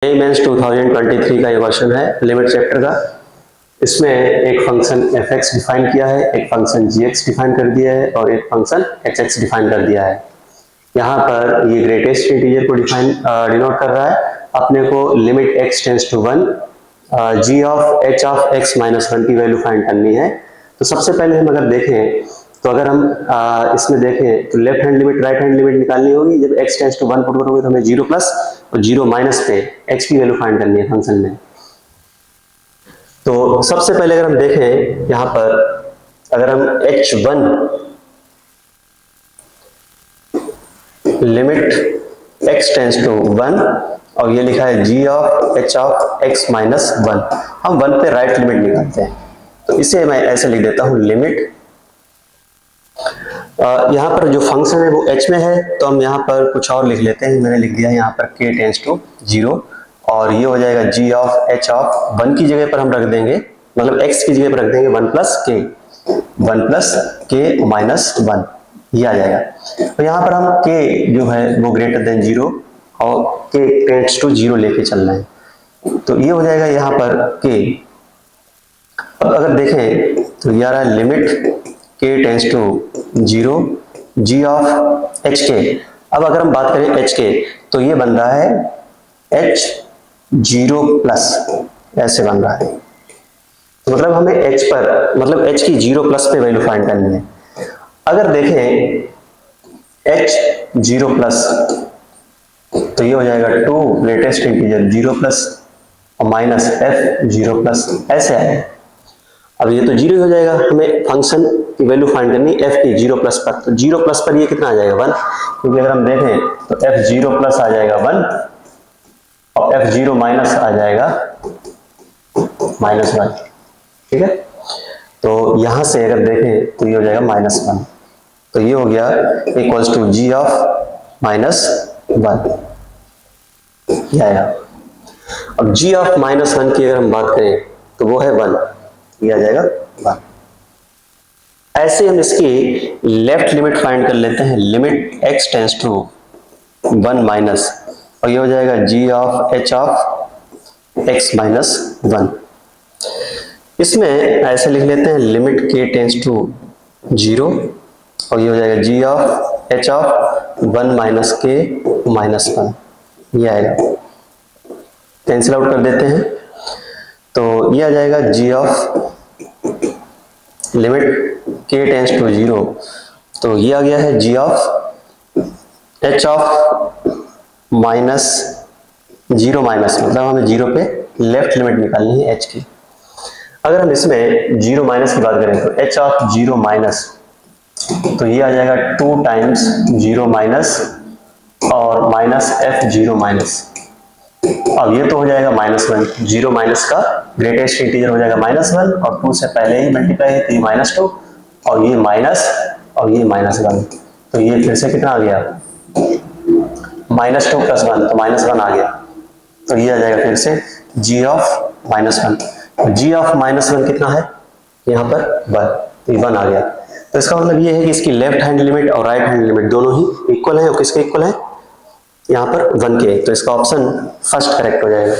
Mains 2023 का ये question है लिमिट चैप्टर का। इसमें एक फंक्शन fx डिफाइन किया है, एक फंक्शन gx डिफाइन कर दिया है और एक फंक्शन hx डिफाइन कर दिया है। यहाँ पर ये ग्रेटेस्ट इंटीजर को डिनोट कर रहा है। अपने को limit x tends to 1 g of h of x minus 1 की वैल्यू फाइंड करनी है। तो सबसे पहले हम अगर देखें तो अगर हम इसमें देखें तो left hand limit right hand limit निकालनी होगी। जब x टेंड्स टू 1 पुट करोगे तो हमें 0 प्लस और 0 माइनस पे x की वैल्यू फाइंड करनी है फंक्शन में। तो सबसे पहले अगर हम देखें यहाँ पर अगर हम h1 limit x tends to 1 और ये लिखा है g of h of x minus 1, हम 1 पे राइट लिमिट निकालते हैं। तो इसे मैं ऐसे लिख देता हूं लिमिट यहाँ पर जो फंक्शन है वो h में है तो हम यहाँ पर कुछ और लिख लेते हैं। मैंने लिख दिया यहाँ पर k टेंड्स टू 0 और ये हो जाएगा g ऑफ h ऑफ 1 की जगह पर हम रख देंगे, मतलब x की जगह पर रख देंगे 1 प्लस k माइनस 1, ये आ जाएगा। तो यहाँ पर हम k जो है वो ग्रेटर देन 0 और k टेंड्स टू 0 लेके चलना है। तो ये हो जाएगा यहाँ पर k। अब अगर देखें तो ये आ रहा है limit k tends to 0 g of hk। अब अगर हम बात करें h के तो ये बन रहा है h 0 प्लस, ऐसे बन रहा है। तो मतलब हमें h पर मतलब h की 0 प्लस पे वैल्यू फाइंड करनी है। अगर देखें h 0 प्लस तो ये हो जाएगा 2 लेटेस्ट इंटीजर 0 प्लस और माइनस f 0 प्लस, ऐसे आएगा। अब ये तो 0 हो जाएगा, हमें फंक्शन की वैल्यू फाइंड करनी f की 0 प्लस पर। तो 0 प्लस पर ये कितना आ जाएगा 1, क्योंकि अगर हम देखें तो f 0 प्लस आ जाएगा 1 और f 0 माइनस आ जाएगा माइनस 1, ठीक है। तो यहां से अगर देखें तो ये हो जाएगा माइनस 1, तो ये हो गया equals to g of minus 1, ये आया। अब g ऑफ माइनस 1 की अगर हम बात करें तो वो है 1, ये आ जाएगा 1। ऐसे हम इसकी लेफ्ट लिमिट फाइंड कर लेते हैं, limit x tends to 1 minus और ये हो जाएगा g of h of x minus 1। इसमें ऐसे लिख लेते हैं लिमिट k टेंड्स टू 0 और ये हो जाएगा g of h of 1 minus k minus 1, ये आएगा। कैंसिल आउट कर देते हैं तो ये आ जाएगा g of limit k tends to 0, तो ये आ गया है g of h of minus 0 minus, मतलब हमें 0 पे लेफ्ट लिमिट निकालनी है h की। अगर हम इसमें 0 माइनस की बात करें तो h ऑफ 0 माइनस तो ये आ जाएगा 2 टाइम्स 0 माइनस और माइनस f 0 माइनस। अब ये तो हो जाएगा माइनस 1, 0 माइनस का ग्रेटेस्ट इंटीजर हो जाएगा माइनस 1 और 2 से पहले ही मल्टीप्लाई है तो ये माइनस 2 और ये माइनस 1, तो ये फिर से कितना आ गया माइनस 2 प्लस 1, तो माइनस 1 आ गया। तो ये आ जाएगा फिर से g of minus 1। g of minus 1 कितना है यहाँ पर 1, तो ये 1 आ गया। तो इसका मतलब ये है कि इसकी लेफ्ट हैंड लिमिट और राइट हैंड लिमिट दोनों ही इक्वल है और किसके इक्वल है यहाँ पर 1 के, तो इसका ऑप्शन फर्स्ट करेक्ट हो जाएगा।